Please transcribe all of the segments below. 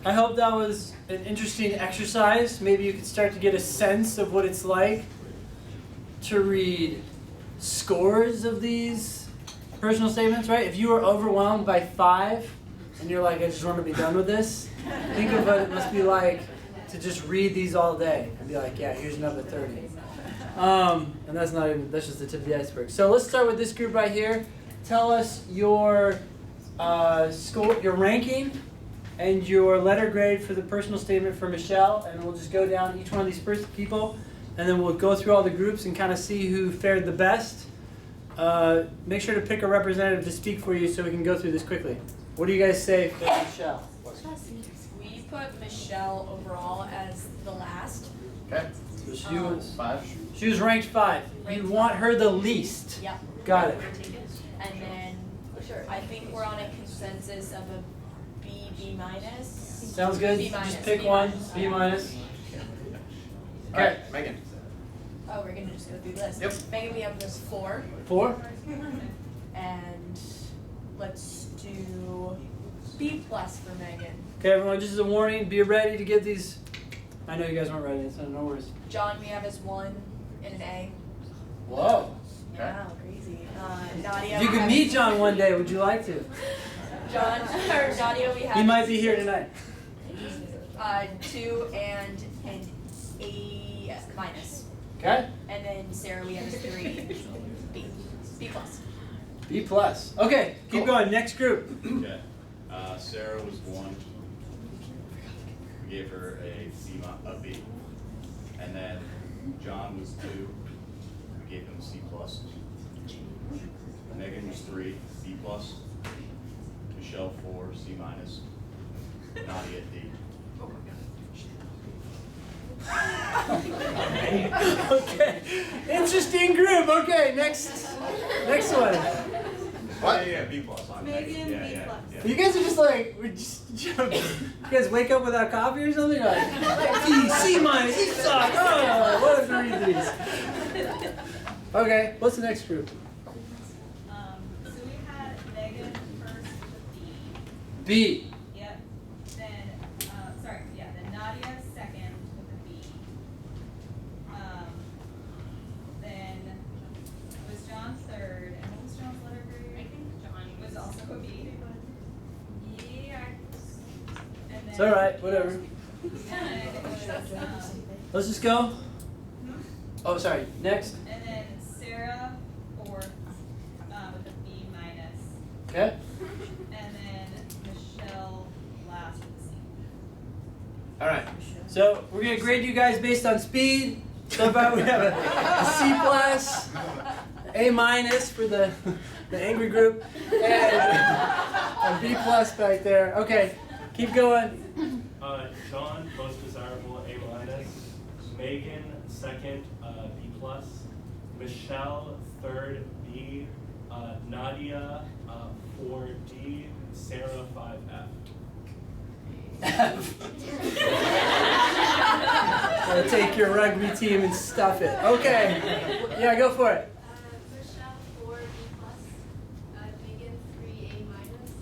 I hope that was an interesting exercise. Maybe you could start to get a sense of what it's like to read scores of these personal statements, right? If you were overwhelmed by 5 and you're like, I just want to be done with this, think of what it must be like to just read these all day and be like, yeah, here's another 30. And that's just the tip of the iceberg. So let's start with this group right here. Tell us your score, your ranking, and your letter grade for the personal statement for Michelle, and we'll just go down each one of these first people, and then we'll go through all the groups and kind of see who fared the best. Make sure to pick a representative to speak for you so we can go through this quickly. What do you guys say for Michelle? We put Michelle overall as the last. Okay. So she was 5. She was ranked 5. You want her the least. Yep. Got it. And then I think we're on a consensus of a B minus. Sounds good. B minus. Just pick B one. minus. B minus. All right, Megan. Oh, we're gonna just go through this. Yep. Megan, we have this 4. 4. And let's do B plus for Megan. Okay, everyone, just as a warning, be ready to get these. I know you guys weren't ready, so no worries. John, we have as 1 and an A. Whoa. Yeah, crazy. Nadia. If you could meet John one day, would you like to? John, or Nadia, we have. He might be here tonight. 2 and an A minus. Okay. And then Sarah, we have as 3. B. B plus. B plus. Okay, keep going. Next group. Okay. Sarah was 1. We gave her a B. And then John was 2. We gave him a C plus. Megan was 3, B plus. Michelle 4, C minus. Nadia D. Okay. Interesting group. Okay, next one. What? Yeah, B plus. Megan, yeah, B yeah, plus. yeah. You guys are just like, we're just joking. You guys wake up without coffee or something? Like, C minus, you suck. Oh, what if we read these? Okay, what's the next group? So we had Megan first with a B. B. Yep. Then, then Nadia second with a B. Then it was John third, and what was John's letter grade? I think John was also a B. Yeah. And then, It's alright, whatever. then it was, Let's just go. Oh, sorry, next. and then Sarah fourth with a B minus. Okay. And then Michelle last with a C. Alright, so we're going to grade you guys based on speed. So far we have a C plus, A minus for the angry group, and a B plus back there. Okay, keep going. John, most desirable, A minus. Megan, second, B plus. Michelle, third, B. Nadia, 4D. Sarah, 5F. Gonna take your rugby team and stuff it. Okay, yeah, go for it. Michelle 4 B plus, Megan 3 A minus,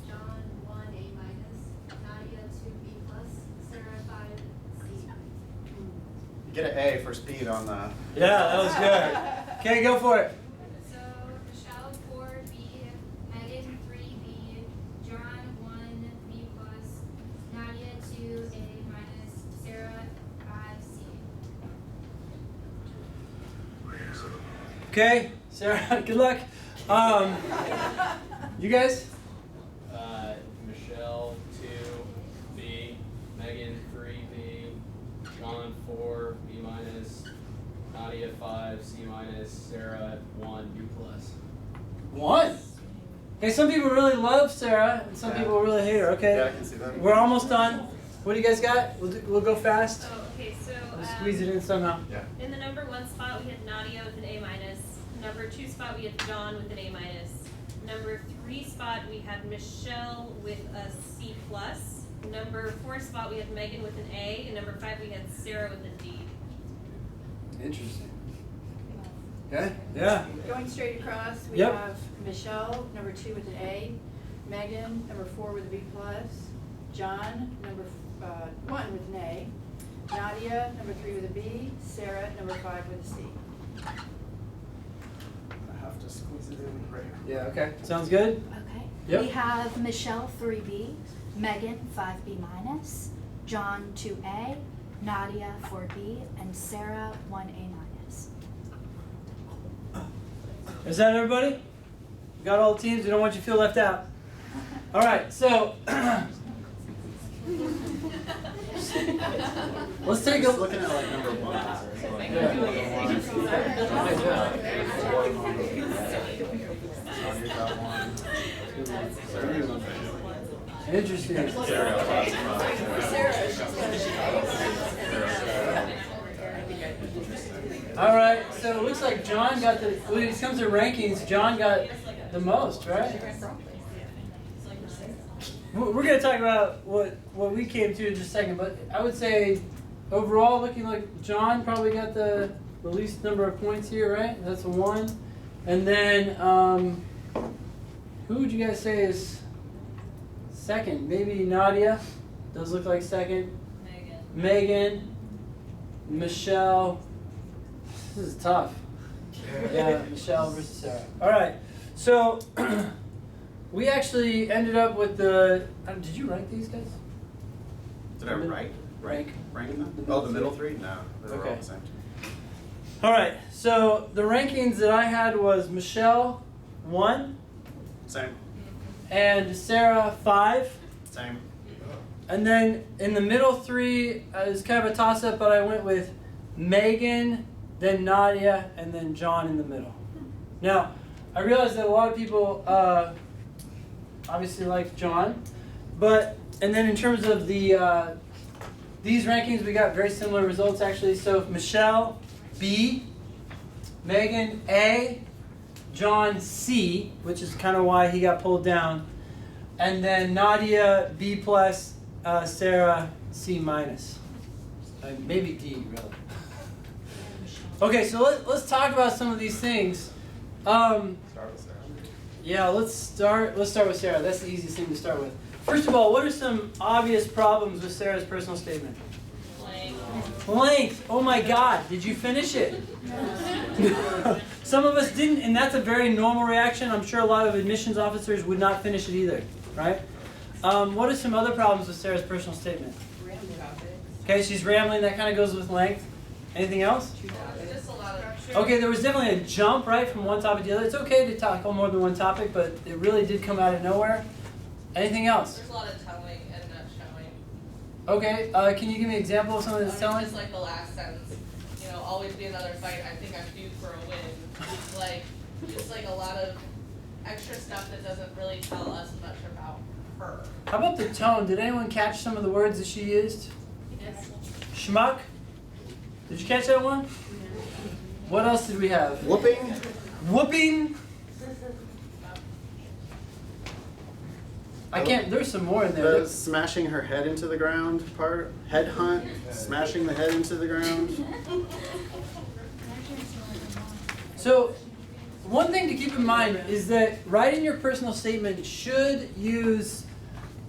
John 1 A minus, Nadia 2 B plus, Sarah 5 C. You get an A for speed on the. Yeah, that was good. Okay, go for it. So Michelle 4 B, Megan 3 B, John 1 B plus, Nadia 2 A minus, Sarah 5 C. Okay, Sarah, good luck. You guys? Michelle 2 B, Megan 3 B, John 4 B minus, Nadia 5 C minus, Sarah 1 B plus. 1. Okay, some people really love Sarah, and some people really hate her. Okay, Yeah, I can see that. we're almost done. What do you guys got? We'll go fast. Oh, okay, so We'll squeeze it in somehow. Yeah. in the number 1 spot we had Nadia with an A minus. Number 2 spot we had John with an A minus. Number 3 spot we had Michelle with a C plus. Number 4 spot we had Megan with an A, and number 5 we had Sarah with a D. Interesting. Okay. Yeah. Going straight across, we Yep. have Michelle, number 2 with an A, Megan, number 4 with a B plus, John, number 1 with an A, Nadia, number 3 with a B, Sarah, number 5 with a C. I have to squeeze it in right. Yeah, okay. Sounds good? Okay. Yep. We have Michelle 3B, Megan 5B minus, John 2A, Nadia 4B, and Sarah 1A minus. Is that everybody? We got all the teams? We don't want you to feel left out. All right, so let's take a Just looking at like number 1. Interesting. All right, so it looks like John got the, when it comes to rankings, John got the most, right? We're going to talk about what we came to in just a second, but I would say overall looking like John probably got the least number of points here, right? That's a 1. And then who would you guys say is second? Maybe Nadia does look like second. Megan. Michelle. This is tough. Yeah, Michelle versus Sarah. All right, so we actually ended up with the. Did you rank these guys? Did I rank? Rank. Ranking them? Oh, the middle 3? No, they were all Okay. the same. All right, so the rankings that I had was Michelle 1, Same. and Sarah 5, Same. and then in the middle 3 it was kind of a toss-up, but I went with Megan, then Nadia, and then John in the middle. Now, I realize that a lot of people obviously like John, and then in terms of the these rankings, we got very similar results actually. So Michelle B, Megan A, John C, which is kind of why he got pulled down, and then Nadia B plus, Sarah C minus, maybe D really. Okay, so let's talk about some of these things. Start with Sarah. Yeah, let's start with Sarah. That's the easiest thing to start with. First of all, what are some obvious problems with Sarah's personal statement? Length. Oh my God, did you finish it? Some of us didn't, and that's a very normal reaction. I'm sure a lot of admissions officers would not finish it either, right? What are some other problems with Sarah's personal statement? Okay, she's rambling. That kind of goes with length. Anything else? Just a lot of. Okay, there was definitely a jump, right, from one topic to the other. It's okay to tackle more than one topic, but it really did come out of nowhere. Anything else? There's a lot of telling and not showing. Okay, can you give me an example of something that's telling? Just like the last sentence, you know, always be another fight. I think I'm due for a win. Like, just like a lot of extra stuff that doesn't really tell us much about her. How about the tone? Did anyone catch some of the words that she used? Yes. Schmuck? Did you catch that one? What else did we have? Whooping. Whooping? I can't, there's some more in there. The smashing her head into the ground part. Head hunt. Smashing the head into the ground. So, one thing to keep in mind is that writing your personal statement should use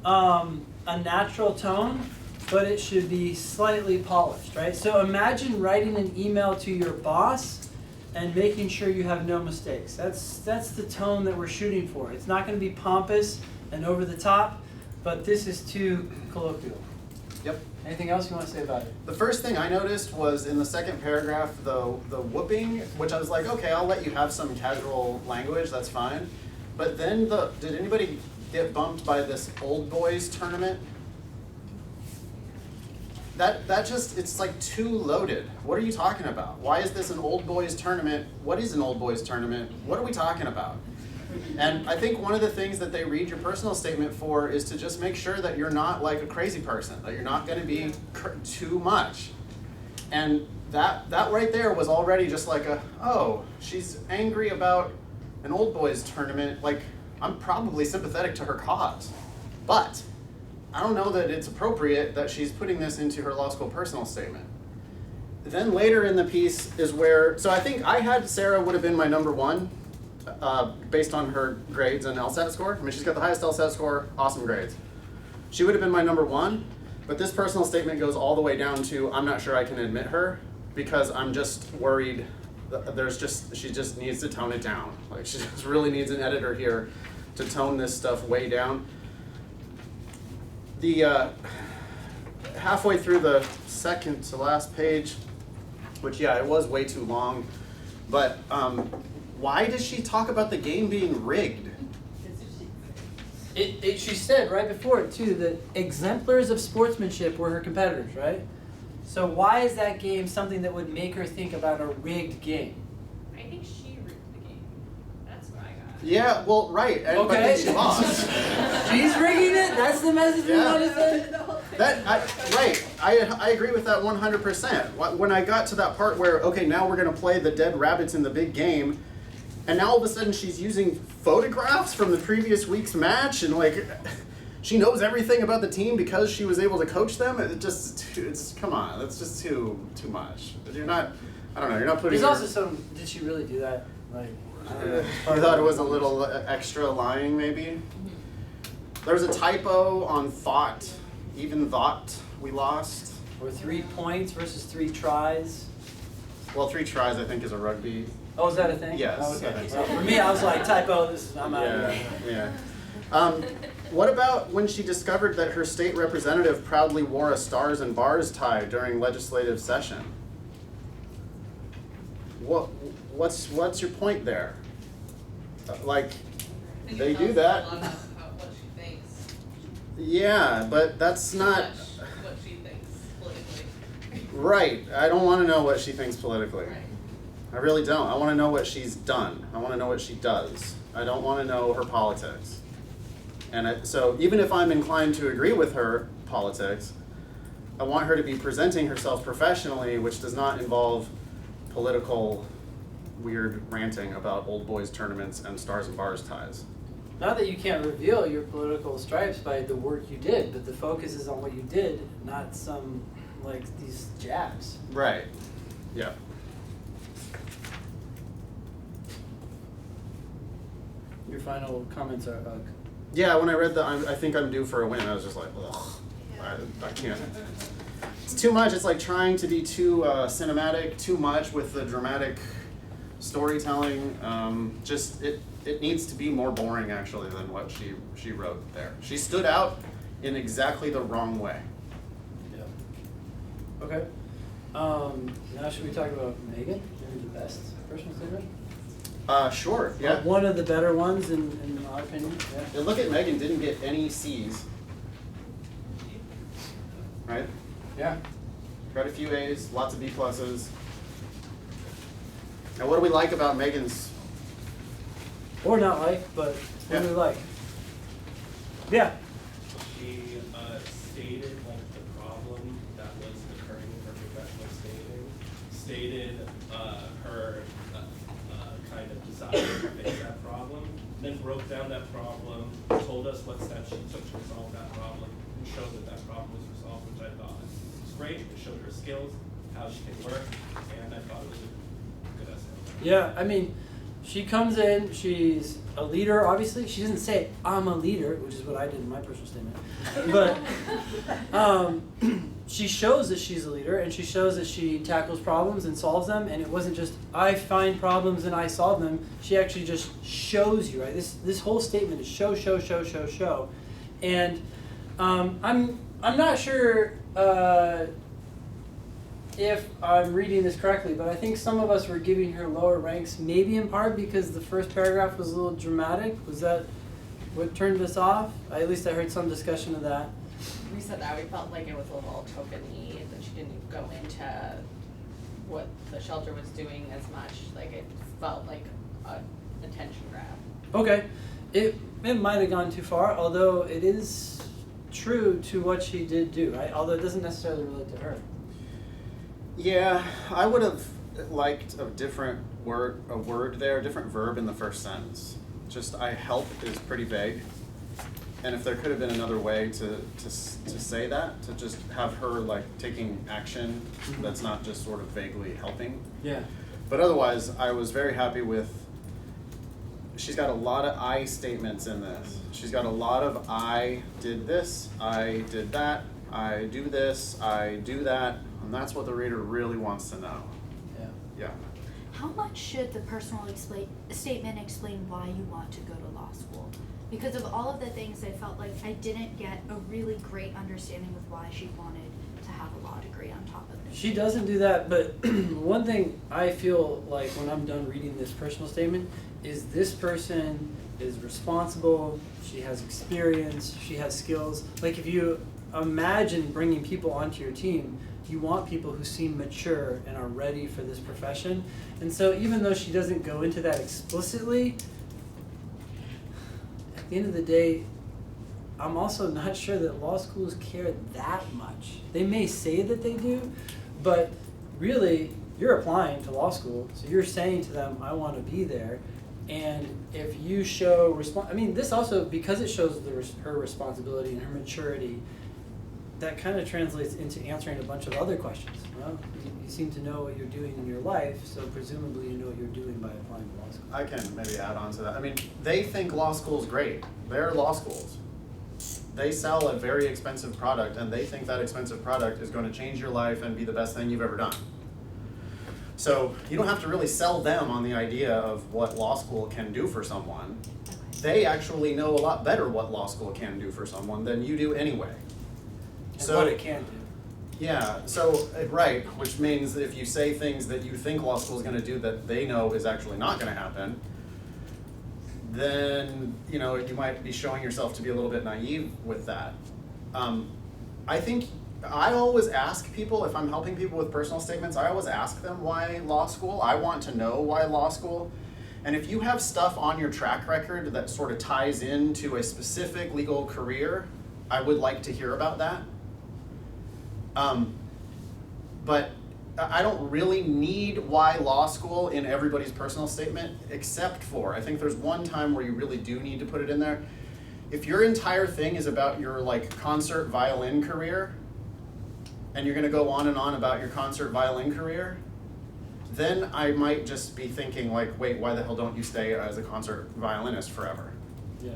a natural tone, but it should be slightly polished, right? So imagine writing an email to your boss and making sure you have no mistakes. That's the tone that we're shooting for. It's not going to be pompous and over the top, but this is too colloquial. Yep. Anything else you want to say about it? The first thing I noticed was in the second paragraph, the whooping, which I was like, okay, I'll let you have some casual language, that's fine. But then did anybody get bumped by this old boys tournament? That just, it's like too loaded. What are you talking about? Why is this an old boys tournament? What is an old boys tournament? What are we talking about? And I think one of the things that they read your personal statement for is to just make sure that you're not like a crazy person, that you're not going to be too much. And that right there was already just like oh, she's angry about an old boys tournament. Like, I'm probably sympathetic to her cause. But I don't know that it's appropriate that she's putting this into her law school personal statement. Then later in the piece is where, so I think I had Sarah would have been my number 1. Based on her grades and LSAT score. I mean, she's got the highest LSAT score, awesome grades. She would have been my number 1, but this personal statement goes all the way down to I'm not sure I can admit her because I'm just worried she just needs to tone it down. Like she just really needs an editor here to tone this stuff way down. The halfway through the second to last page, which yeah, it was way too long, but why does she talk about the game being rigged? She said right before it too that exemplars of sportsmanship were her competitors, right? So why is that game something that would make her think about a rigged game? I think she rigged the game. That's what I got. Yeah, well, right, and but Okay. then she lost. She's rigging it? That's the message we Yeah. want to send? I agree with that 100%. When I got to that part where, okay, now we're going to play the dead rabbits in the big game, and now all of a sudden she's using photographs from the previous week's match, and like, she knows everything about the team because she was able to coach them. It's come on, that's just too much. You're not, I don't know, you're not putting. There's also some, did she really do that? Like, I don't know. I thought it was a little extra lying, maybe. There was a typo on thought, even thought we lost. Or 3 points versus 3 tries. Well, 3 tries I think is a rugby. Oh, is that a thing? Yes, Oh, okay. I think so. Well, for me, I was like, typo, I'm out of Yeah, here. yeah. What about when she discovered that her state representative proudly wore a stars and bars tie during legislative session? What's your point there? Like, I think they it do tells that. us a lot about what she thinks. Yeah, but that's not Much what she thinks politically. right. I don't want to know what she thinks politically. Right. I really don't. I want to know what she's done. I want to know what she does. I don't want to know her politics. And so even if I'm inclined to agree with her politics, I want her to be presenting herself professionally, which does not involve political weird ranting about old boys tournaments and stars and bars ties. Not that you can't reveal your political stripes by the work you did, but the focus is on what you did, not some, like, these jabs. Right. Yeah. Your final comments are, Yeah, when I read that, I think I'm due for a win, I was just like, ugh, I can't. It's too much. It's like trying to be too cinematic, too much with the dramatic storytelling. It needs to be more boring, actually, than what she wrote there. She stood out in exactly the wrong way. yeah. Okay. Now should we talk about Megan? Maybe the best personal statement? Sure, yeah. One of the better ones, in our opinion. Yeah. And look at Megan, didn't get any C's. Right? Yeah. Got a few A's, lots of B pluses. Now, what do we like about Megan's? Or not like, but what do we like? Yeah. She stated like the problem that was occurring in her professional stated her kind of desire to fix that problem, then broke down that problem, told us what steps she took to resolve that problem, and showed that that problem was resolved, which I thought was great. It showed her skills, how she can work, and I thought it was a good essay. Yeah, I mean, she comes in, she's a leader, obviously. She doesn't say, I'm a leader, which is what I did in my personal statement. But she shows that she's a leader, and she shows that she tackles problems and solves them, and it wasn't just, I find problems and I solve them. She actually just shows you, right? This whole statement is show. And I'm not sure if I'm reading this correctly, but I think some of us were giving her lower ranks, maybe in part because the first paragraph was a little dramatic. Was that what turned us off? At least I heard some discussion of that. We said that we felt like it was a little token-y, that she didn't go into what the shelter was doing as much. Like it felt like a attention grab. Okay, it might have gone too far, although it is true to what she did do, right? Although it doesn't necessarily relate to her. Yeah, I would have liked a different word there, a different verb in the first sentence. Just I help is pretty vague. And if there could have been another way to say that, to just have her like taking action that's not just sort of vaguely helping. Yeah. But otherwise, I was very happy with she's got a lot of I statements in this. She's got a lot of I did this, I did that, I do this, I do that, and that's what the reader really wants to know. Yeah. Yeah. How much should the personal statement explain why you want to go to law school? Because of all of the things, I felt like I didn't get a really great understanding of why she wanted to have a law degree on top of this. She doesn't do that, but one thing I feel like when I'm done reading this personal statement is this person is responsible, she has experience, she has skills. Like if you imagine bringing people onto your team, you want people who seem mature and are ready for this profession. And so even though she doesn't go into that explicitly, at the end of the day, I'm also not sure that law schools care that much. They may say that they do, but really, you're applying to law school, so you're saying to them, I want to be there. And if you show this also, because it shows her responsibility and her maturity, that kind of translates into answering a bunch of other questions. Well, you seem to know what you're doing in your life, so presumably you know what you're doing by applying to law school. I can maybe add on to that. I mean, they think law school's great. They're law schools. They sell a very expensive product, and they think that expensive product is going to change your life and be the best thing you've ever done. So you don't have to really sell them on the idea of what law school can do for someone. They actually know a lot better what law school can do for someone than you do anyway. And So what it can do. Yeah, so, right, which means that if you say things that you think law school is going to do that they know is actually not going to happen, then, you know, you might be showing yourself to be a little bit naive with that. I think I always ask people, if I'm helping people with personal statements, I always ask them why law school. I want to know why law school. And if you have stuff on your track record that sort of ties into a specific legal career, I would like to hear about that. But I don't really need why law school in everybody's personal statement, except for, I think there's one time where you really do need to put it in there. If your entire thing is about your concert violin career, and you're gonna go on and on about your concert violin career, then I might just be thinking wait, why the hell don't you stay as a concert violinist forever? Yeah,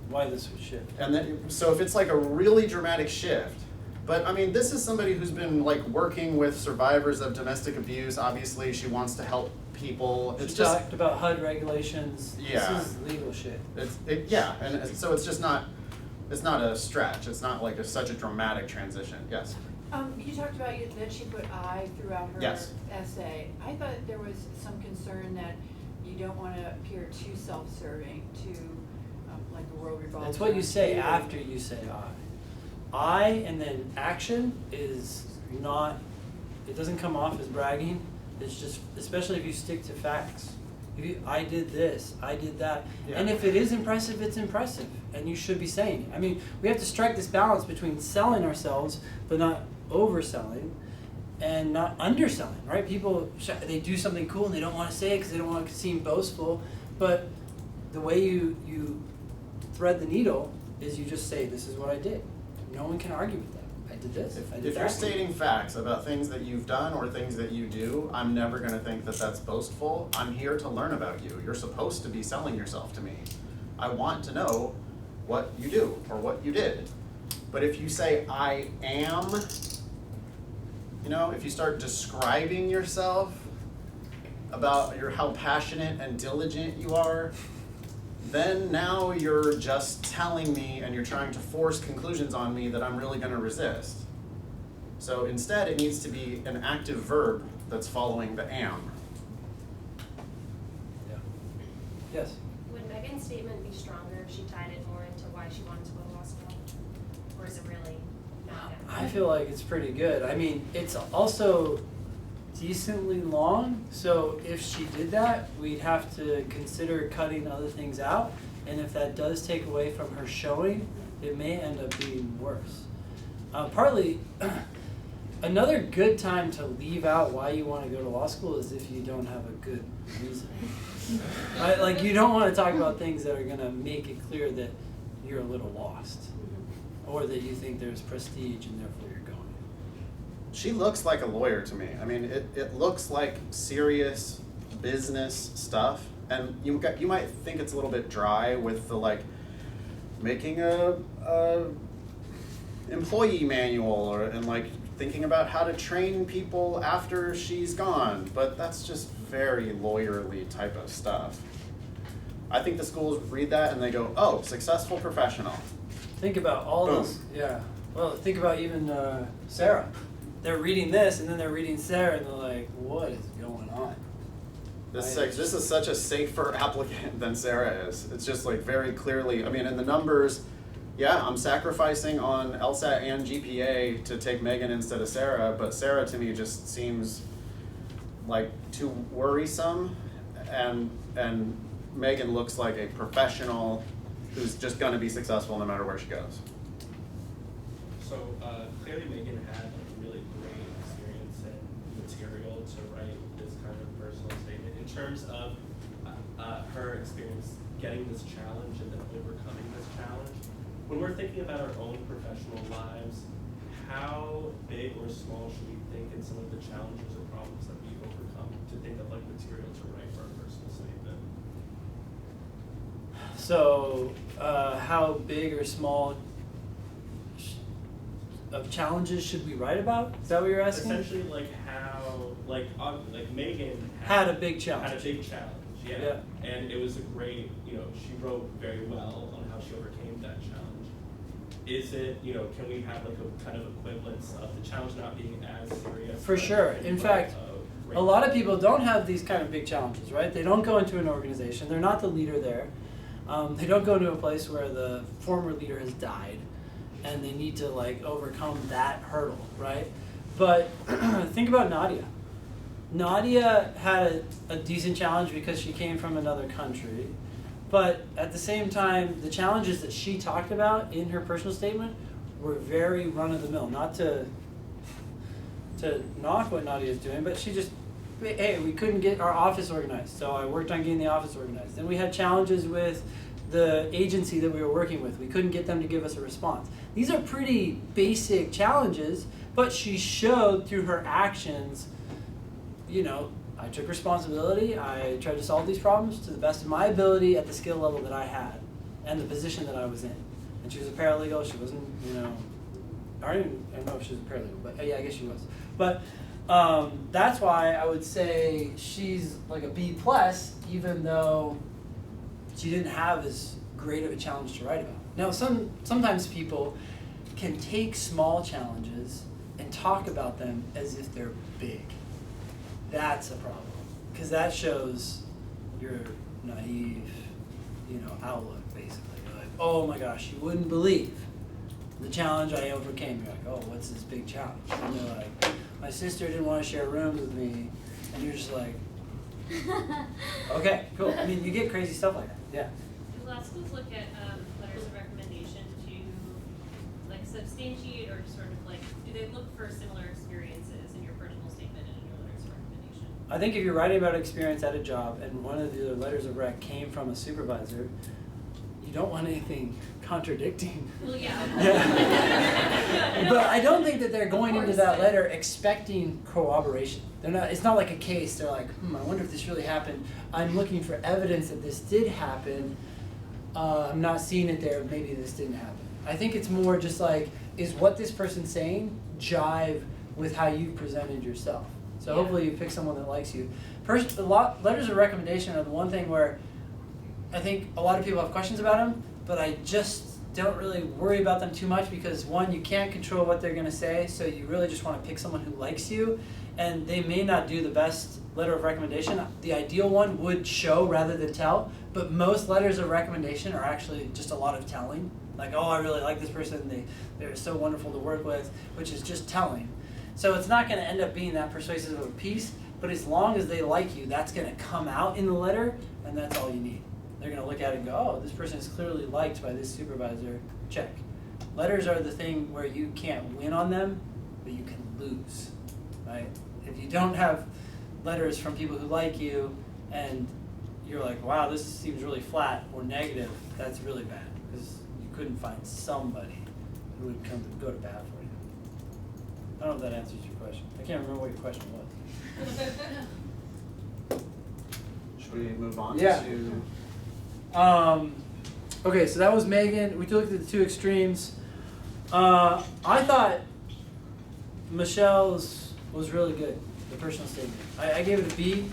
why this would shift. And then, so if it's a really dramatic shift, but I mean, this is somebody who's been working with survivors of domestic abuse. Obviously, she wants to help people. She talked about HUD regulations. Yeah. This is legal shit. Yeah, and so it's just not, it's not a stretch. It's not such a dramatic transition. Yes? You talked about that she put I throughout her Yes. essay. I thought there was some concern that you don't want to appear too self-serving, too the world revolves. That's what you say around you. after you say I and then action is not, it doesn't come off as bragging. It's just, especially if you stick to facts. I did this, I did that. Yeah. And if it is impressive, it's impressive. And you should be saying it. I mean, we have to strike this balance between selling ourselves, but not overselling, and not underselling, right? People, they do something cool and they don't want to say it because they don't want to seem boastful. But the way you thread the needle is you just say, this is what I did. No one can argue with that. I did this, I did If that. you're stating facts about things that you've done or things that you do, I'm never going to think that that's boastful. I'm here to learn about you. You're supposed to be selling yourself to me. I want to know what you do or what you did. But if you say, I am, if you start describing yourself about how passionate and diligent you are, then now you're just telling me and you're trying to force conclusions on me that I'm really going to resist. So instead, it needs to be an active verb that's following the am. Yeah. Yes? Would Megan's statement be stronger if she tied it more into why she wanted to go to law school? Or is it really not that? I feel like it's pretty good. I mean, it's also decently long, so if she did that, we'd have to consider cutting other things out, and if that does take away from her showing, it may end up being worse. Partly, another good time to leave out why you want to go to law school is if you don't have a good reason. Right? You don't want to talk about things that are going to make it clear that you're a little lost, or that you think there's prestige and therefore you're going. She looks like a lawyer to me. I mean, it looks like serious business stuff, And you might think it's a little bit dry with the like making a employee manual and like thinking about how to train people after she's gone, but that's just very lawyerly type of stuff. I think the schools read that and they go, oh, successful professional. Think about all Boom. those, yeah. Well, think about even Sarah. They're reading this and then they're reading Sarah and they're like, what is going on? This is such a safer applicant than Sarah is. It's just like very clearly, I mean, in the numbers, yeah, I'm sacrificing on LSAT and GPA to take Megan instead of Sarah, but Sarah to me just seems like too worrisome, and Megan looks like a professional who's just gonna be successful no matter where she goes. So clearly Megan had a really great experience and material to write this kind of personal statement in terms of her experience getting this challenge and then overcoming this challenge. When we're thinking about our own professional lives, how big or small should we think in some of the challenges or problems that we've overcome to think of like material to write for our personal statement? So, how big or small of challenges should we write about? Is that what you're asking? Essentially, like how, like Megan Had a big challenge. Had a big challenge, yeah. And it was a great, she wrote very well on how she overcame that challenge. Is it, can we have like a kind of equivalence of the challenge not being as serious? For sure. In fact, a lot of people don't have these kind of big challenges, right? They don't go into an organization. They're not the leader there. They don't go to a place where the former leader has died and they need to like overcome that hurdle, right? But think about Nadia. Nadia had a decent challenge because she came from another country. But at the same time, the challenges that she talked about in her personal statement were very run-of-the-mill. Not to knock what Nadia is doing, but she just, hey, we couldn't get our office organized, so I worked on getting the office organized. Then we had challenges with the agency that we were working with. We couldn't get them to give us a response. These are pretty basic challenges, but she showed through her actions, I took responsibility, I tried to solve these problems to the best of my ability at the skill level that I had and the position that I was in. And she was a paralegal, she wasn't, I don't know if she was a paralegal, but yeah, I guess she was. But that's why I would say she's like a B+, even though she didn't have as great of a challenge to write about. Now, sometimes people can take small challenges and talk about them as if they're big. That's a problem, because that shows your naive, outlook, basically. You're like, oh my gosh, you wouldn't believe the challenge I overcame. You're like, oh, what's this big challenge? And they're like, my sister didn't want to share rooms with me, and you're just like, okay, cool. I mean, you get crazy stuff like that, yeah. Do law schools look at letters of recommendation to like substantiate or sort of like, do they look for similar experiences in your personal statement and in your letters of recommendation? I think if you're writing about experience at a job and one of the letters of rec came from a supervisor, you don't want anything contradicting. Well, yeah. Yeah. But I don't think that they're going into that letter expecting corroboration. It's not like a case. They're like, I wonder if this really happened. I'm looking for evidence that this did happen. I'm not seeing it there. Maybe this didn't happen. I think it's more just like, is what this person's saying jive with how you presented yourself? So hopefully you pick someone that likes you. Letters of recommendation are the one thing where I think a lot of people have questions about them, but I just don't really worry about them too much because one, you can't control what they're going to say, so you really just want to pick someone who likes you, and they may not do the best letter of recommendation. The ideal one would show rather than tell, but most letters of recommendation are actually just a lot of telling. Like, oh, I really like this person, they're so wonderful to work with, which is just telling. So it's not going to end up being that persuasive of a piece, but as long as they like you, that's going to come out in the letter, and that's all you need. They're going to look at it and go, oh, this person is clearly liked by this supervisor, check. Letters are the thing where you can't win on them, but you can lose, right? If you don't have letters from people who like you, and you're like, wow, this seems really flat or negative, that's really bad, because you couldn't find somebody who would go to bat for you. I don't know if that answers your question. I can't remember what your question was. Should should we move on Yeah. to? Okay, so that was Megan. We looked at the two extremes. I thought Michelle's was really good, the personal statement. I gave it a B.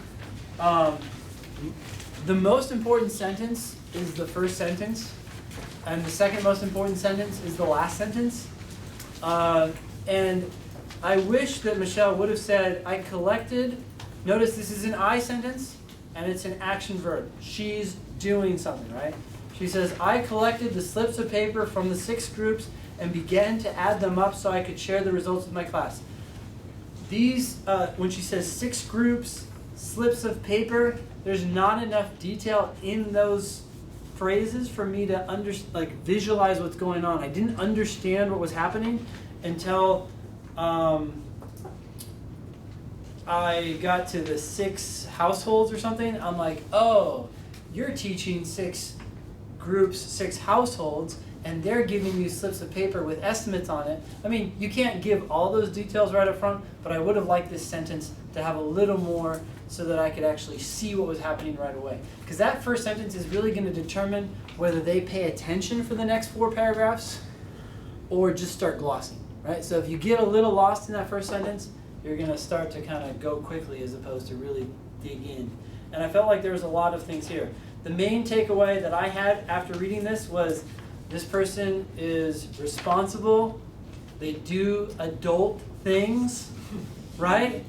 The most important sentence is the first sentence, and the second most important sentence is the last sentence. And I wish that Michelle would have said, I collected, notice this is an I sentence, and it's an action verb. She's doing something, right? She says, I collected the slips of paper from the 6 groups and began to add them up so I could share the results with my class. These, when she says 6 groups, slips of paper, there's not enough detail in those phrases for me to visualize what's going on. I didn't understand what was happening until I got to the 6 households or something. I'm like, oh, you're teaching 6 groups, 6 households, and they're giving you slips of paper with estimates on it. I mean, you can't give all those details right up front, but I would have liked this sentence to have a little more so that I could actually see what was happening right away. Because that first sentence is really going to determine whether they pay attention for the next 4 paragraphs or just start glossing, right? So if you get a little lost in that first sentence, you're going to start to kind of go quickly as opposed to really dig in. And I felt like there was a lot of things here. The main takeaway that I had after reading this was this person is responsible, they do adult things, right?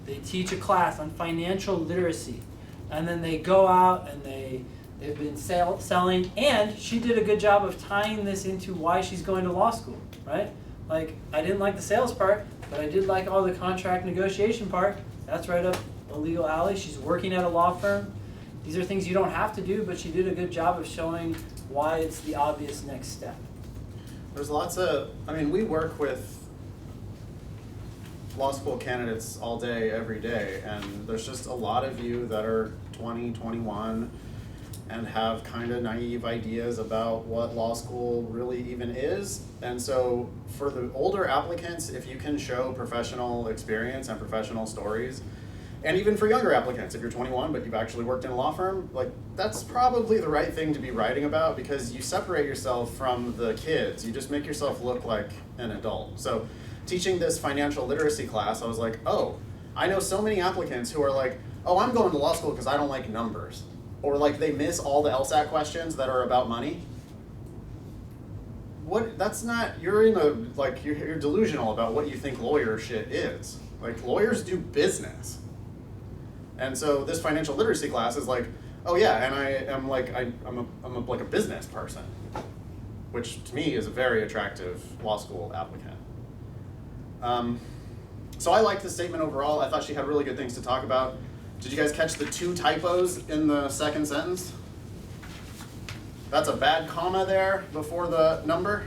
They teach a class on financial literacy, and then they go out and they've been selling, and she did a good job of tying this into why she's going to law school, right? Like, I didn't like the sales part, but I did like all the contract negotiation part. That's right up a legal alley. She's working at a law firm. These are things you don't have to do, but she did a good job of showing why it's the obvious next step. There's lots of, we work with law school candidates all day, every day, and there's just a lot of you that are 20, 21, and have kind of naive ideas about what law school really even is. And so for the older applicants, if you can show professional experience and professional stories, and even for younger applicants, if you're 21 but you've actually worked in a law firm, like, that's probably the right thing to be writing about, because you separate yourself from the kids. You just make yourself look like an adult. So teaching this financial literacy class, I was like, oh, I know so many applicants who are like, oh, I'm going to law school because I don't like numbers. Or like they miss all the LSAT questions that are about money. What? That's not, you're in a, like, you're delusional about what you think lawyer shit is. Like, lawyers do business. And so this financial literacy class is like, oh yeah, and I'm like a business person, which to me is a very attractive law school applicant. So I liked the statement overall. I thought she had really good things to talk about. Did you guys catch the 2 typos in the second sentence? That's a bad comma there before the number.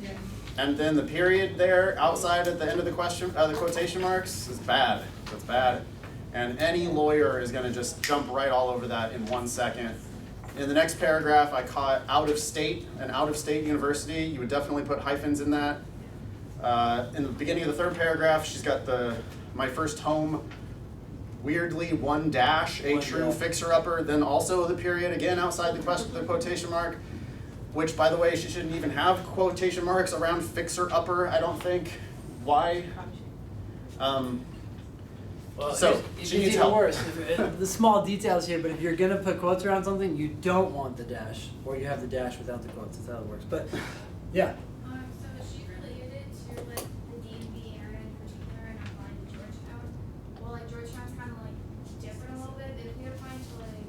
Yeah. And then the period there outside at the end of the question, the quotation marks, is bad. That's bad. And any lawyer is going to just jump right all over that in 1 second. In the next paragraph, I caught out of state, an out of state university. You would definitely put hyphens in that. In the beginning of the 3rd paragraph, she's got my first home, weirdly 1 dash, a true fixer-upper, then also the period again outside the quotation mark, which, by the way, she shouldn't even have quotation marks around fixer-upper, I don't think. Why? Well, so it's she needs even help. worse. The small details here, but if you're gonna put quotes around something, you don't want the dash, or you have the dash without the quotes. That's how it works. But yeah. So she related it to like the DMV area in particular and applying to Georgetown. Well, like Georgetown's kind of like different a little bit. But if we apply to like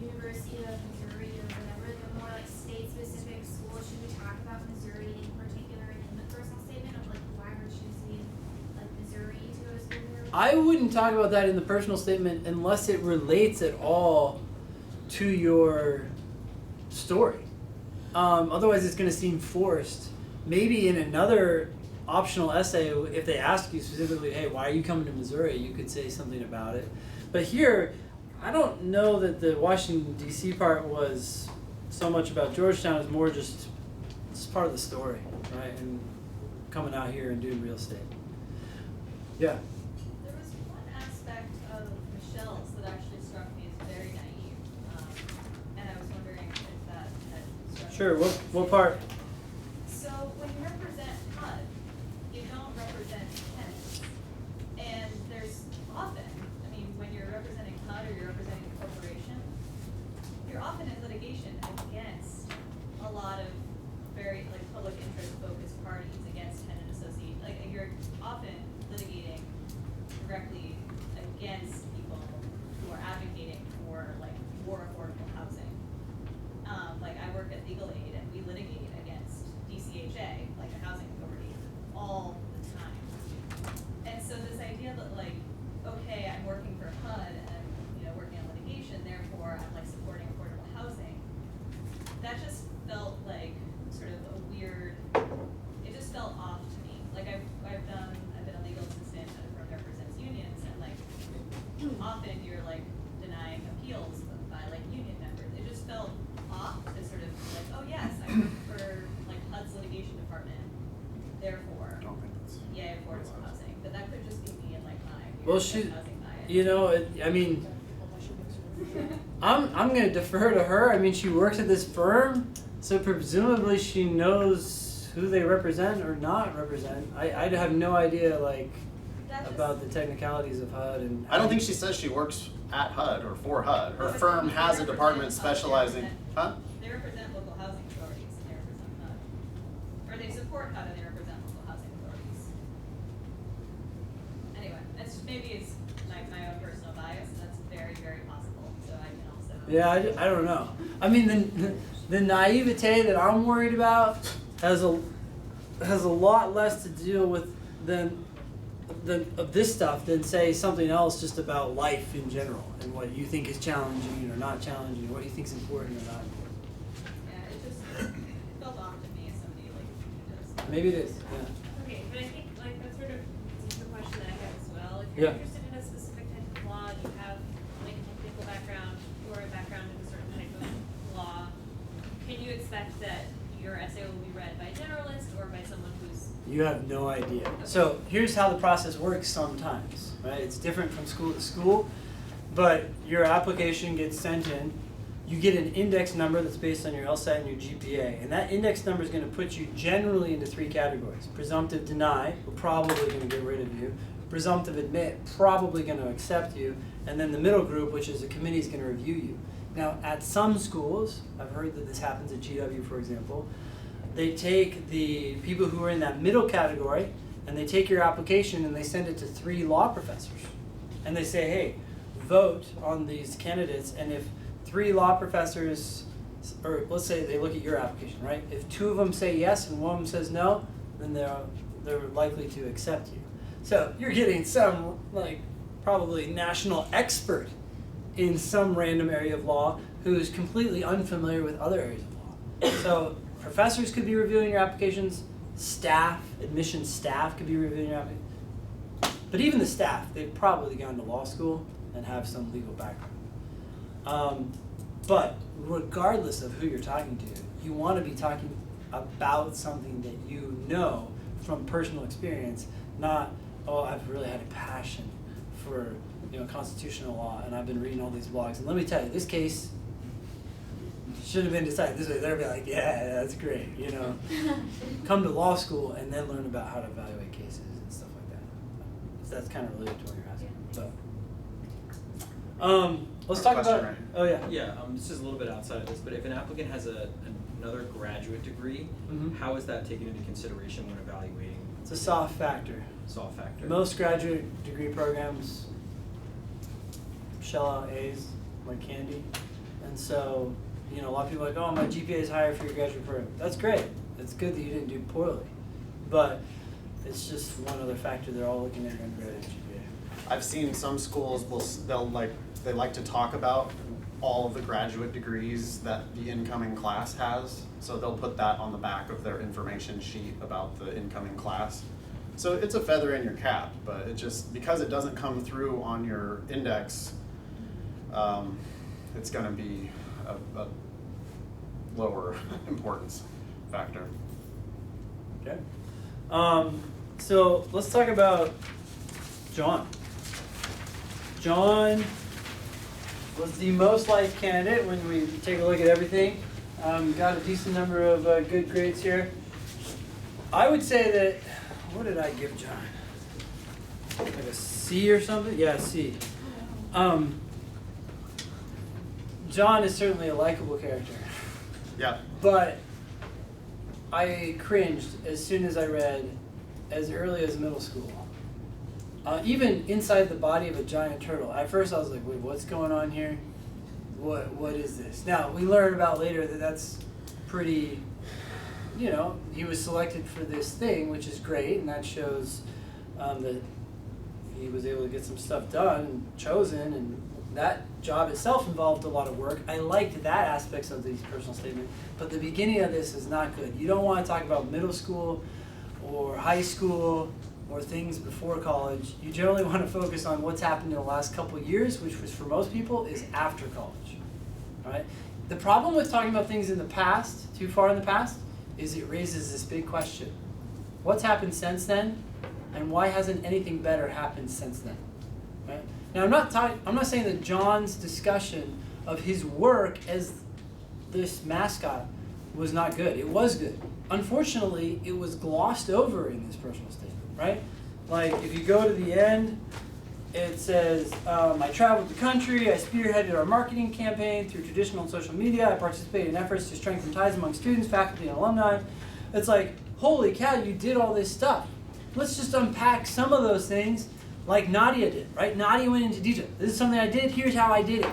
University of Missouri or whatever, the more like state-specific schools, should we talk about Missouri in particular in the personal statement of like why we're choosing like Missouri to go to school there? I wouldn't talk about that in the personal statement unless it relates at all to your story. Otherwise, it's going to seem forced. Maybe in another optional essay, if they ask you specifically, hey, why are you coming to Missouri, you could say something about it. But here, I don't know that the Washington, D.C. part was so much about Georgetown. It's more just it's part of the story, right? And coming out here and doing real estate. Yeah. There was one aspect of Michelle's that actually struck me as very Sure, what part? So when you represent HUD, you don't represent tenants. And there's often, I mean, when you're representing HUD or you're representing a corporation, you're often in litigation against a lot of very like public interest focused parties, against tenant association, like you're often litigating directly against people who are advocating for like more affordable housing. Like I work at Legal Aid and we litigate against DCHA, like a housing authority, all the time. And so this idea that like, okay, I'm working for HUD and I'm, you know, working on litigation, therefore I'm like supporting affordable housing, that just felt like sort of a weird, it just felt off to me. Like I've been a legal assistant at a firm that represents unions, and like often you're like denying appeals by like union members. It just felt off to sort of like, oh yes, I work for like HUD's litigation department, therefore, yay, affordable housing. But that could just be me and like my Well, housing bias. you know, I mean, I'm gonna defer to her. I mean, she works at this firm, so presumably she knows who they represent or not represent. I have no idea like about the technicalities of HUD and. I don't think she says she works at HUD or for HUD. Her firm has a department specializing, huh? They represent local housing authorities and they represent HUD. Or they support HUD and they represent local housing authorities. Anyway, maybe it's my own personal bias, and that's very, very possible, so I can also. Yeah, I don't know. I mean, the naivete that I'm worried about has a lot less to deal with than of this stuff than say something else just about life in general and what you think is challenging or not challenging, what you think is important or not important. Yeah, it just felt off to me as somebody like who does. Maybe it is. Yeah. Okay, but I think like that's sort of the question that I have as well. If Yeah. you're interested in a specific type of law, you have like a technical background or a background in a certain type of law, can you expect that your essay will be read by a generalist or by someone who's. You have no idea. So here's how the process works sometimes, right? It's different from school to school, but your application gets sent in. You get an index number that's based on your LSAT and your GPA, and that index number is going to put you generally into 3 categories. Presumptive deny, we're probably going to get rid of you. Presumptive admit, probably going to accept you. And then the middle group, which is a committee, is going to review you. Now, at some schools, I've heard that this happens at GW, for example, they take the people who are in that middle category and they take your application and they send it to 3 law professors. And they say, hey, vote on these candidates, and if 3 law professors, or let's say they look at your application, right? If 2 of them say yes and 1 of them says no, then they're likely to accept you. So you're getting some like probably national expert in some random area of law who is completely unfamiliar with other areas of law. So professors could be reviewing your applications, staff, admissions staff could be reviewing your applications. But even the staff, they've probably gone to law school and have some legal background. But regardless of who you're talking to, you want to be talking about something that you know from personal experience, not, oh, I've really had a passion for constitutional law and I've been reading all these blogs. And let me tell you, this case should have been decided this way. They'll be like, yeah, that's great, Come to law school and then learn about how to evaluate cases and stuff like that. So that's kind of related to what you're asking. But let's talk about. Right? Oh yeah. Yeah, this is a little bit outside of this, but if an applicant has another graduate degree, Mm-hmm. how is that taken into consideration when evaluating? It's a soft factor. Soft factor. Most graduate degree programs shell out A's like candy, and so a lot of people are like, oh, my GPA is higher for your graduate program. That's great. It's good that you didn't do poorly, but it's just one other factor they're all looking at your undergraduate GPA. I've seen some schools they like to talk about all of the graduate degrees that the incoming class has. So they'll put that on the back of their information sheet about the incoming class. So it's a feather in your cap, but it just, because it doesn't come through on your index, it's gonna be a lower importance factor. Okay. So let's talk about John. John was the most liked candidate when we take a look at everything. Got a decent number of good grades here. I would say that, what did I give John? Like a C or something? Yeah, C. John is certainly a likable character. Yeah. But I cringed as soon as I read as early as middle school. Even inside the body of a giant turtle. At first I was like, wait, what's going on here? What is this? Now, we learn about later that that's pretty, you know, he was selected for this thing, which is great, and that shows that he was able to get some stuff done and chosen, and that job itself involved a lot of work. I liked that aspects of these personal statement, but the beginning of this is not good. You don't want to talk about middle school or high school or things before college. You generally want to focus on what's happened in the last couple of years, which was for most people is after college, right? The problem with talking about things in the past, too far in the past, is it raises this big question. What's happened since then, and why hasn't anything better happened since then, right? Now, I'm not saying that John's discussion of his work as this mascot was not good. It was good. Unfortunately, it was glossed over in this personal statement, right? Like, if you go to the end, it says, I traveled the country, I spearheaded our marketing campaign through traditional and social media, I participated in efforts to strengthen ties among students, faculty, and alumni. It's like, holy cow, you did all this stuff. Let's just unpack some of those things like Nadia did, right? Nadia went into detail. This is something I did, here's how I did it.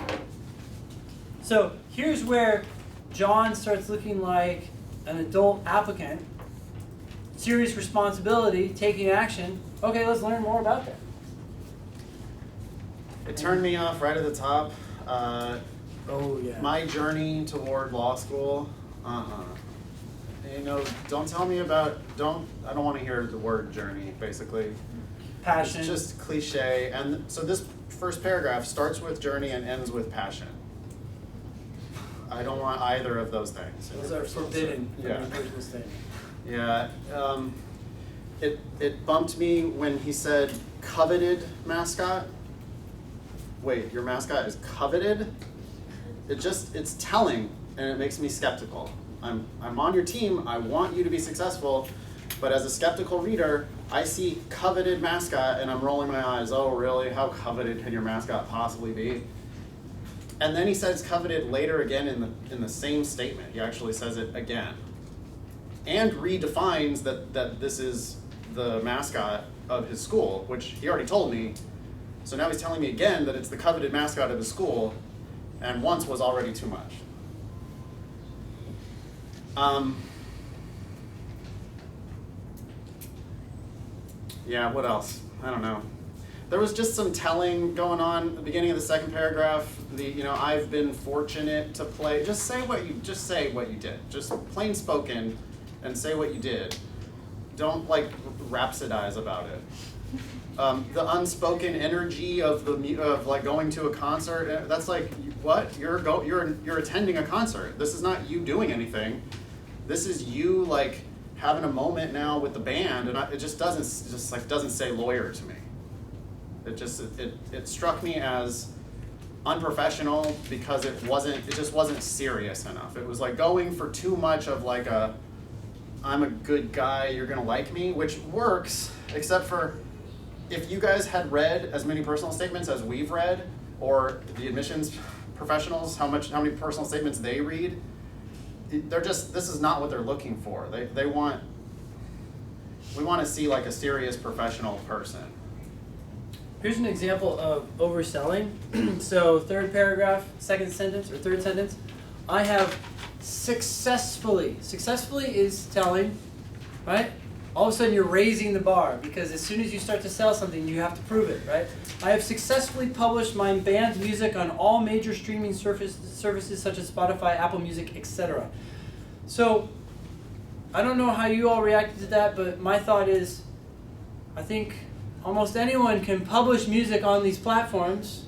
So here's where John starts looking like an adult applicant, serious responsibility, taking action. Okay, let's learn more about that. It turned me off right at the top. Oh yeah. My journey toward law school. You know, don't tell me about. I don't want to hear the word journey. Basically, Passion. It's just cliche. And so this first paragraph starts with journey and ends with passion. I don't want either of those things. Those are forbidden from Yeah. your personal statement. Yeah. It bumped me when he said coveted mascot. Wait, your mascot is coveted? It's telling, and it makes me skeptical. I'm on your team, I want you to be successful, but as a skeptical reader, I see coveted mascot and I'm rolling my eyes. Oh really, how coveted can your mascot possibly be? And then he says coveted later again in the same statement. He actually says it again. And redefines that this is the mascot of his school, which he already told me. So now he's telling me again that it's the coveted mascot of his school, and once was already too much. Yeah, what else? I don't know. There was just some telling going on at the beginning of the second paragraph. I've been fortunate to play. Just say what you did. Just plain spoken, and say what you did. Don't rhapsodize about it. The unspoken energy of going to a concert. That's like what? You're attending a concert. This is not you doing anything. This is you having a moment now with the band, and it just doesn't say lawyer to me. It struck me as unprofessional because it just wasn't serious enough. It was going for too much of I'm a good guy, you're gonna like me, which works, except for if you guys had read as many personal statements as we've read, or the admissions professionals, how many personal statements they read, this is not what they're looking for. We want to see a serious professional person. Here's an example of overselling. So third paragraph, third sentence, I have successfully is telling, right? All of a sudden you're raising the bar because as soon as you start to sell something, you have to prove it, right? I have successfully published my band's music on all major streaming services such as Spotify, Apple Music, etc. So I don't know how you all reacted to that, but my thought is, I think almost anyone can publish music on these platforms,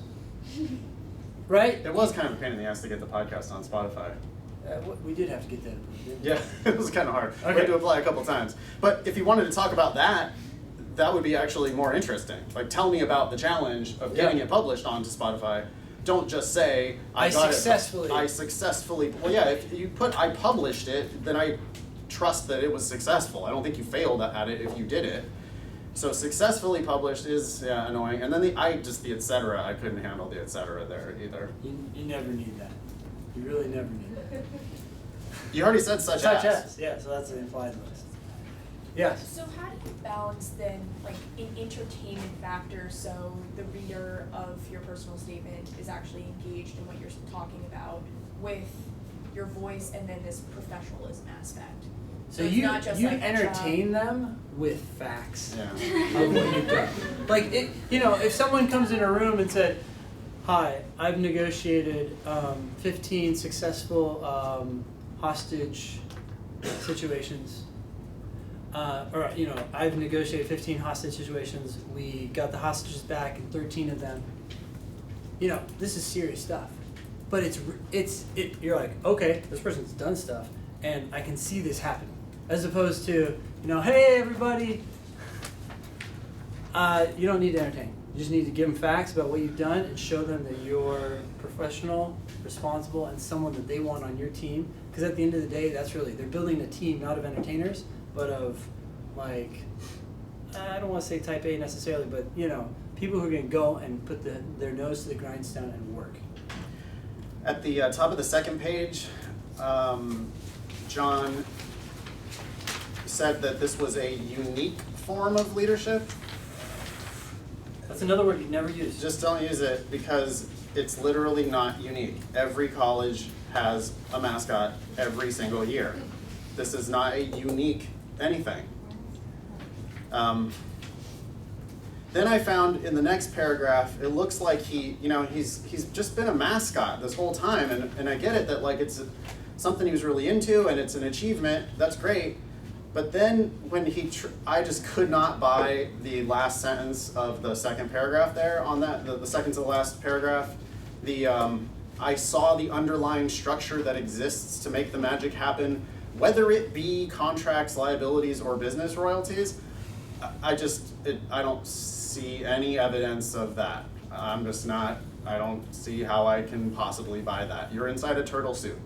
right? It was kind of a pain in the ass to get the podcast on Spotify. We did have to get that approved, didn't we? Yeah, it was kind of hard. Okay. We had to apply a couple times. But if you wanted to talk about that would be actually more interesting. Tell me about the challenge of getting it published onto Spotify. don't just say, I got successfully. I successfully, well, yeah, if you put I published it, then I trust that it was successful. I don't think you failed at it if you did it. So successfully published is, yeah, annoying. And then the et cetera, I couldn't handle the et cetera there either. You never need that. You really never need it. You already said such as. Yeah, so that's an implied list. Yes. So how do you balance then, like, an entertainment factor, so the reader of your personal statement is actually engaged in what you're talking about, with your voice and then this professionalism aspect? So it's you not just you like a entertain job. them with facts Yeah. of what you've done. Like it, if someone comes in a room and said, "Hi, I've negotiated 15 successful hostage situations." I've negotiated 15 hostage situations. We got the hostages back, and 13 of them. This is serious stuff. But you're like, okay, this person's done stuff, and I can see this happening. As opposed to, hey everybody, you don't need to entertain. You just need to give them facts about what you've done and show them that you're professional, responsible, and someone that they want on your team. Because at the end of the day, they're building a team not of entertainers, but of, like, I don't want to say type A necessarily, but, people who are going to go and put their nose to the grindstone and work. At the top of the second page, John said that this was a unique form of leadership. That's another word you never use. Just don't use it because it's literally not unique. Every college has a mascot every single year. This is not a unique anything. Then I found in the next paragraph, it looks like he's just been a mascot this whole time, and I get it that like it's something he was really into and it's an achievement. That's great. But then when I just could not buy the last sentence of the second paragraph there on that, the second to the last paragraph. I saw the underlying structure that exists to make the magic happen, whether it be contracts, liabilities, or business royalties. I don't see any evidence of that. I don't see how I can possibly buy that. You're inside a turtle suit.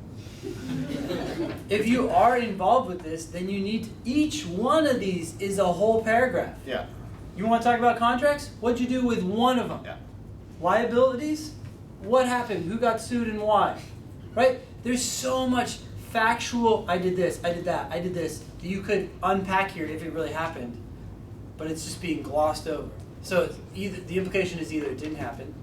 If you are involved with this, then you need each one of these is a whole paragraph. Yeah. You want to talk about contracts? What'd you do with one of them? Yeah. Liabilities? What happened? Who got sued and why? Right? There's so much factual, I did this, I did that, I did this, that you could unpack here if it really happened, but it's just being glossed over. So the implication is either it didn't happen,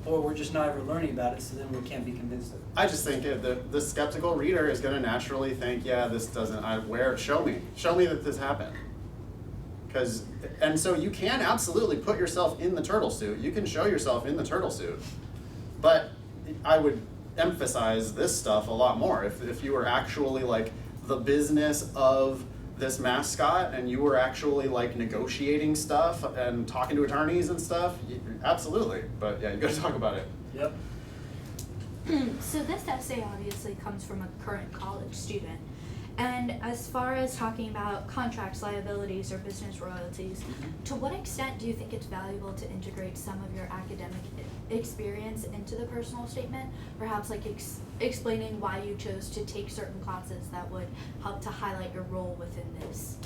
or we're just not ever learning about it, so then we can't be convinced of it. I just think the skeptical reader is going to naturally think, yeah, this doesn't, show me that this happened. And so you can absolutely put yourself in the turtle suit. You can show yourself in the turtle suit. But I would emphasize this stuff a lot more. If you were actually like the business of this mascot and you were actually like negotiating stuff and talking to attorneys and stuff, absolutely. But yeah, you gotta talk about it. Yep. So this essay obviously comes from a current college student. And as far as talking about contracts, liabilities, or business royalties, to what extent do you think it's valuable to integrate some of your academic experience into the personal statement? Perhaps like explaining why you chose to take certain classes that would help to highlight your role within this,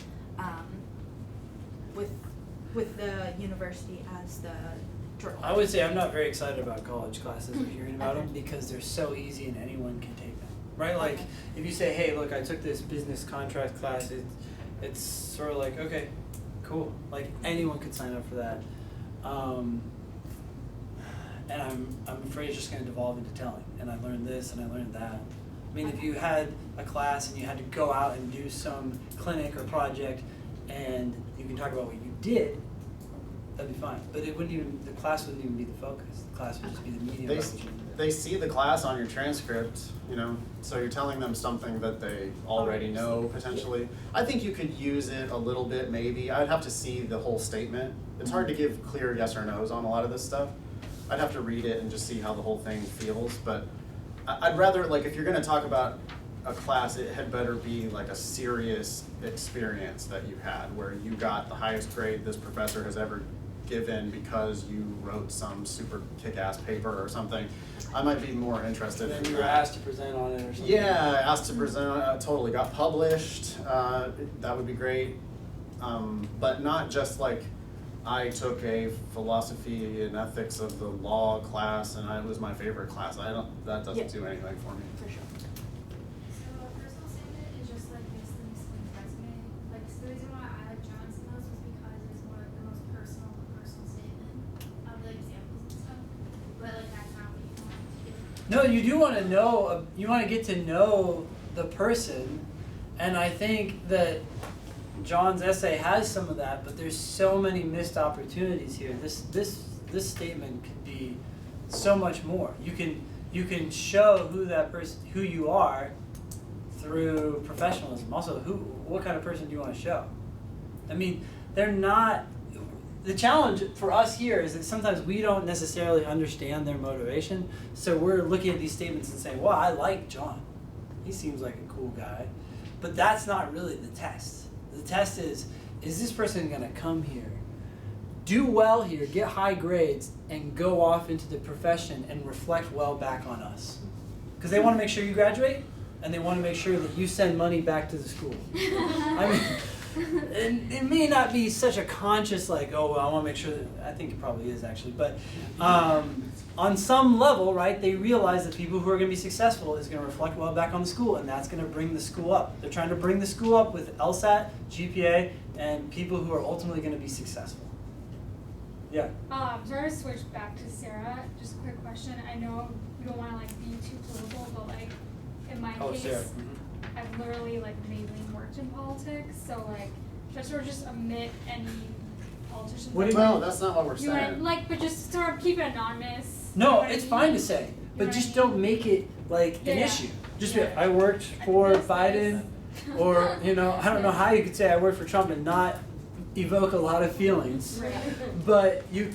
with the university as the turtle. I would say I'm not very excited about college classes or hearing about them because they're so easy and anyone can take them. Right? Like, if you say, hey, look, I took this business contract class, it's sort of like, okay, cool. Like, anyone could sign up for that. And I'm afraid it's just going to devolve into telling. And I learned this and I learned that. I mean, if you had a class and you had to go out and do some clinic or project and you can talk about what you did, that'd be fine. But the class wouldn't even be the focus. The class would just be the medium of what you did. They see the class on your transcript, so you're telling them something that they already know, potentially. I think you could use it a little bit, maybe. I'd have to see the whole statement. It's hard to give clear yes or no's on a lot of this stuff. I'd have to read it and just see how the whole thing feels, but I'd rather, like, if you're gonna talk about a class, it had better be like a serious experience that you had, where you got the highest grade this professor has ever give in because you wrote some super kick-ass paper or something, I might be more interested in Then you were that. asked to present on it or something. Yeah, asked to present on it, totally got published, that would be great. But not just like, I took a philosophy and ethics of the law class and it was my favorite class. That doesn't do anything for me. For sure. So a personal statement is just like basically someone's resume. Like so the reason why I like John's the most was because it was more like the most personal statement of the examples and stuff. But like that's not what you want to do. No, you do want to know, you want to get to know the person, and I think that John's essay has some of that, but there's so many missed opportunities here. This statement could be so much more. You can show who you are through professionalism. Also, what kind of person do you want to show? I mean, they're not. The challenge for us here is that sometimes we don't necessarily understand their motivation, so we're looking at these statements and saying, well, I like John. He seems like a cool guy. But that's not really the test. The test is this person going to come here, do well here, get high grades, and go off into the profession and reflect well back on us? Because they want to make sure you graduate, and they want to make sure that you send money back to the school. I mean, it may not be such a conscious like, oh, well, I want to make sure that, I think it probably is actually, but on some level, right, they realize that people who are going to be successful is going to reflect well back on the school, and that's going to bring the school up. They're trying to bring the school up with LSAT, GPA, and people who are ultimately going to be successful. Yeah. Sorry to switch back to Sarah. Just a quick question. I know you don't want to like be too political, but like in my case, Sarah. I've literally like mainly worked in politics, so like should I sort of just omit any politicians? What do you Well, mean? that's not what we're You want saying. like, but just sort of keep it anonymous. You No, know what I it's mean? fine to say, You but know just what I mean? don't make it like an Yeah. issue. Just be Yeah. like, I worked for Biden, or I don't know how you could say I worked for Trump and not evoke a lot of feelings. Right. But you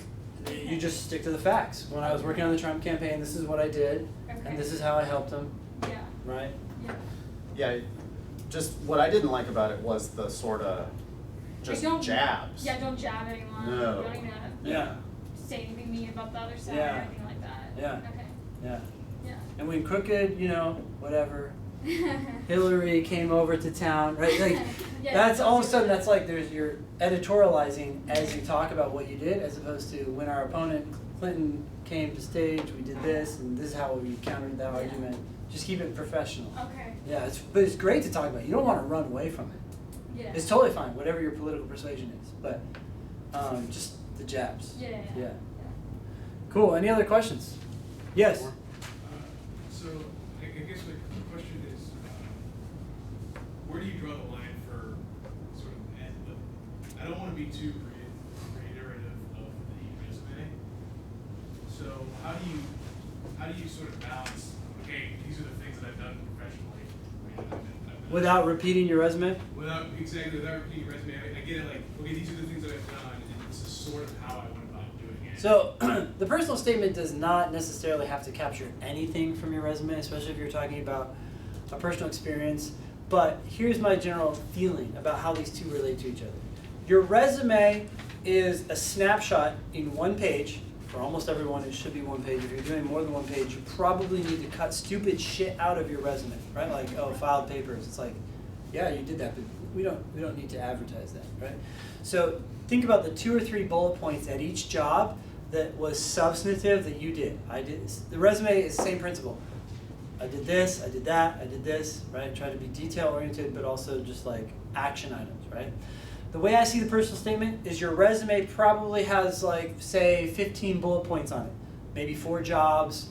just stick to the facts. When I was working on the Trump campaign, this is what I did, Okay. and this is how I helped him, Yeah. right? Yeah. Yeah, just what I didn't like about it was the sort of just Like, don't- jabs. Yeah, don't jab anyone. No. You don't even Yeah, say anything mean about the other side Yeah. or anything like that. Yeah. Okay. yeah. Yeah. And when crooked, whatever, Hillary came over to town, right? Like, Yeah, that's don't all of a do sudden, that. that's like you're editorializing as you talk about what you did, as opposed to when our opponent Clinton came to stage, we did this, and this is how we countered that argument. Just keep it professional. Okay. Yeah, but it's great to talk about. You don't want to run away from it. Yeah. It's totally fine, whatever your political persuasion is, but just the jabs. Yeah. Cool. Any other questions? Yes. So I guess the question is, where do you draw the line for sort of, I don't want to be too reiterative of the resume. So how do you sort of balance, okay, these are the things that I've done professionally. I mean, Without repeating your resume? without repeating your resume, I get it like, okay, these are the things that I've done, and this is sort of how I went about doing it. So the personal statement does not necessarily have to capture anything from your resume, especially if you're talking about a personal experience. But here's my general feeling about how these two relate to each other. Your resume is a snapshot in one page. For almost everyone, it should be one page. If you're doing more than one page, you probably need to cut stupid shit out of your resume, right? Like, oh, filed papers. It's like, yeah, you did that, but we don't need to advertise that, right? So think about the 2 or 3 bullet points at each job that was substantive that you did. The resume is the same principle. I did this, I did that, I did this, right? Try to be detail oriented, but also just like action items, right? The way I see the personal statement is your resume probably has like, say, 15 bullet points on it. Maybe 4 jobs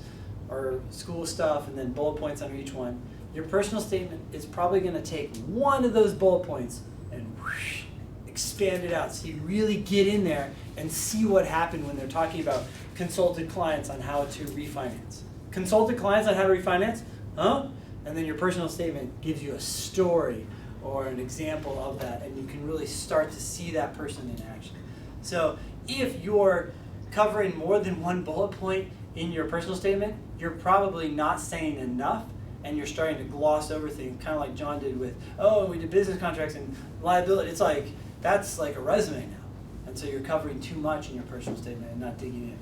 or school stuff and then bullet points under each one. Your personal statement is probably gonna take one of those bullet points and whoosh, expand it out so you really get in there and see what happened when they're talking about consulted clients on how to refinance. Consulted clients on how to refinance? Huh? And then your personal statement gives you a story or an example of that, and you can really start to see that person in action. So if you're covering more than one bullet point in your personal statement, you're probably not saying enough, and you're starting to gloss over things, kind of like John did with, oh, we did business contracts and liability. It's like, that's like a resume now. And so you're covering too much in your personal statement and not digging in.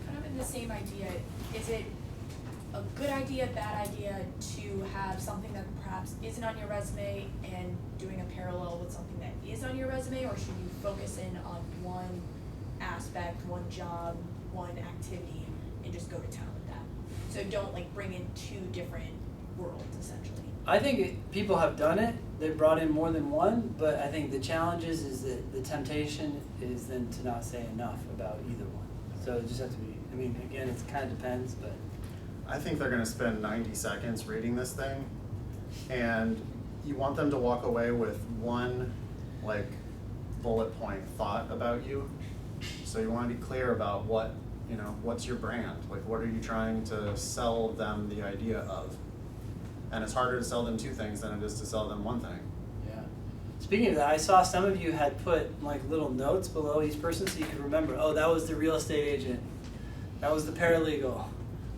Kind of in the same idea, is it a good idea, bad idea to have something that perhaps isn't on your resume and doing a parallel with something that is on your resume, or should you focus in on one aspect, one job, one activity, and just go to town with that? So don't like bring in two different worlds essentially. I think people have done it. They've brought in more than one, but I think the challenge is that the temptation is then to not say enough about either one. So it just have to be, I mean, again, it kind of depends, but. I think they're gonna spend 90 seconds reading this thing, and you want them to walk away with one, like, bullet point thought about you. So you wanna be clear about what, you know, what's your brand? Like, what are you trying to sell them the idea of? And it's harder to sell them two things than it is to sell them one thing. Yeah. Speaking of that, I saw some of you had put like little notes below each person so you could remember, oh, that was the real estate agent. That was the paralegal,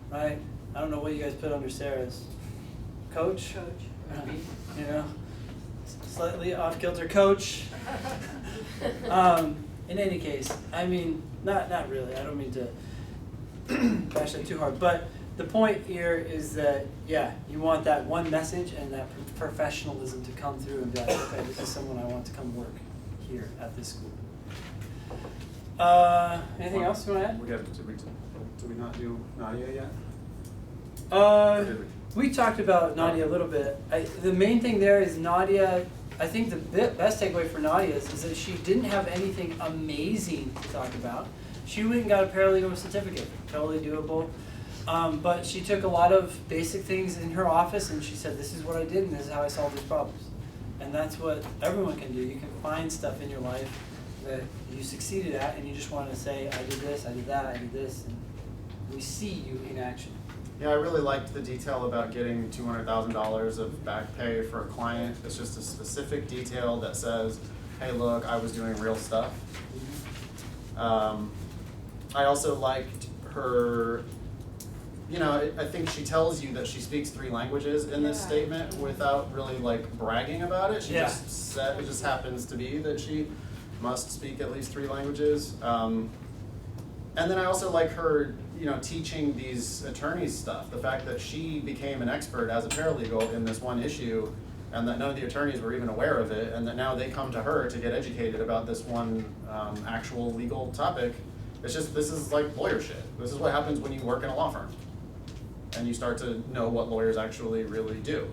right? I don't know what you guys put under Sarah's. Coach? Coach. You know, slightly off-kilter coach. In any case, I mean, not really. I don't mean to bash that too hard, but the point here is that, yeah, you want that one message and that professionalism to come through and be like, okay, this is someone I want to come work here at this school. Anything else you want to add? Did we not do Nadia yet? Or did We talked about Nadia a little bit. The main thing there is Nadia, I think the best takeaway for Nadia is that she didn't have anything amazing to talk about. She went and got a paralegal certificate, totally doable. But she took a lot of basic things in her office and she said, this is what I did and this is how I solved these problems. And that's what everyone can do. You can find stuff in your life that you succeeded at and you just want to say, I did this, I did that, I did this, and we see you in action. Yeah, I really liked the detail about getting $200,000 of back pay for a client. It's just a specific detail that says, hey, look, I was doing real stuff. I also liked her, you know, I think she tells you that she speaks 3 languages in this statement without really like bragging about it. She just said, it just happens to be that she must speak at least 3 languages. And then I also like her, you know, teaching these attorneys stuff. The fact that she became an expert as a paralegal in this one issue and that none of the attorneys were even aware of it and that now they come to her to get educated about this one actual legal topic. It's just, this is like lawyer shit. This is what happens when you work in a law firm and you start to know what lawyers actually really do.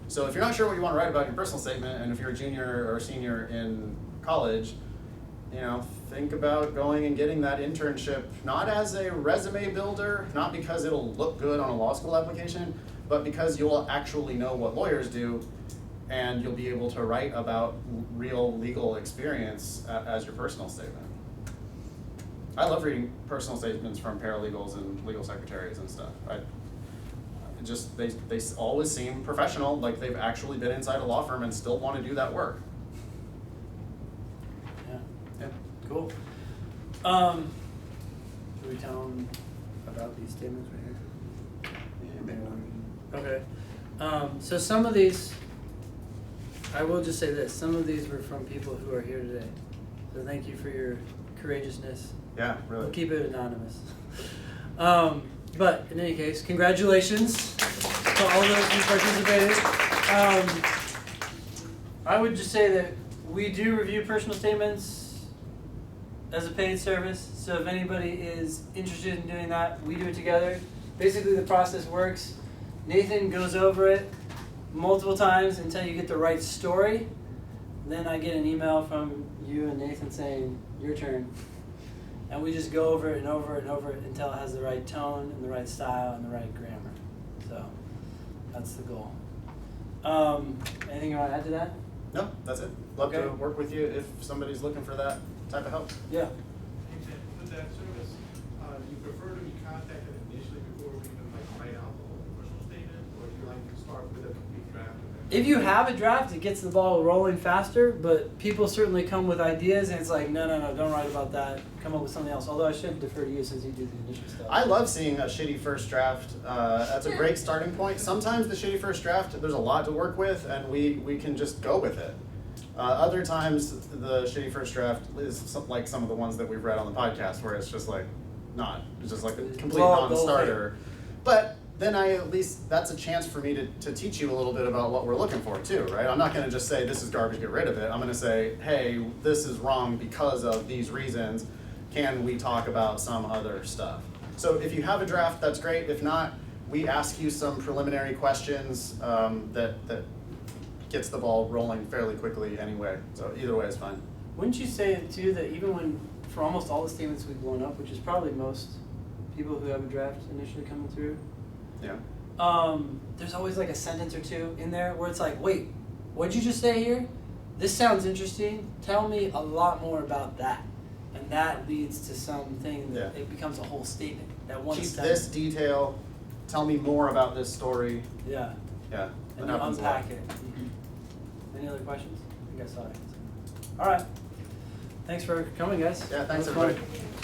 So if you're not sure what you want to write about in your personal statement, and if you're a junior or senior in college, you know, think about going and getting that internship, not as a resume builder, not because it'll look good on a law school application, but because you'll actually know what lawyers do and you'll be able to write about real legal experience as your personal statement. I love reading personal statements from paralegals and legal secretaries and stuff. They always seem professional, like they've actually been inside a law firm and still want to do that work. Yeah, cool. Should we tell them about these statements right here? Yeah, maybe not. Okay. So some of these, I will just say this, some of these were from people who are here today. So thank you for your courageousness. Yeah, really. We'll keep it anonymous. But in any case, congratulations to all those who participated. I would just say that we do review personal statements as a paid service. So if anybody is interested in doing that, we do it together. Basically, the process works. Nathan goes over it multiple times until you get the right story. Then I get an email from you and Nathan saying, your turn. And we just go over it and over it and over it until it has the right tone and the right style and the right grammar. So that's the goal. Anything you want to add to that? No, that's it. Love to work with you if somebody's looking for that type of help. Yeah. With that service, you prefer to be contacted initially before we even like write out the whole personal statement, or do you like to start with a complete draft? If you have a draft, it gets the ball rolling faster, but people certainly come with ideas and it's like, no, don't write about that. Come up with something else. Although I should defer to you since you do the initial stuff. I love seeing a shitty first draft. That's a great starting point. Sometimes the shitty first draft, there's a lot to work with and we can just go with it. Other times, the shitty first draft is like some of the ones that we've read on the podcast, where it's just like it's just like a complete Blow up the whole non-starter. But then at least that's a chance for me to teach you a little bit about what we're looking for too, right? I'm not gonna just say this is garbage, get rid of it. I'm gonna say, hey, this is wrong because of these reasons. Can we talk about some other stuff? So if you have a draft, that's great. If not, we ask you some preliminary questions that gets the ball rolling fairly quickly anyway. So either way is fine. Wouldn't you say too that even when, for almost all the statements we've blown up, which is probably most people who have a draft initially coming through, Yeah. there's always like a sentence or two in there where it's like, wait, what'd you just say here? This sounds interesting. Tell me a lot more about that. And that leads to something that it becomes a whole statement. That one Keep sentence. this detail. Tell me more about this story. Yeah. Yeah. And that you happens a lot. unpack it. Any other questions? I think I saw it. All right. Thanks for coming, guys. Yeah, thanks That was fun. everybody.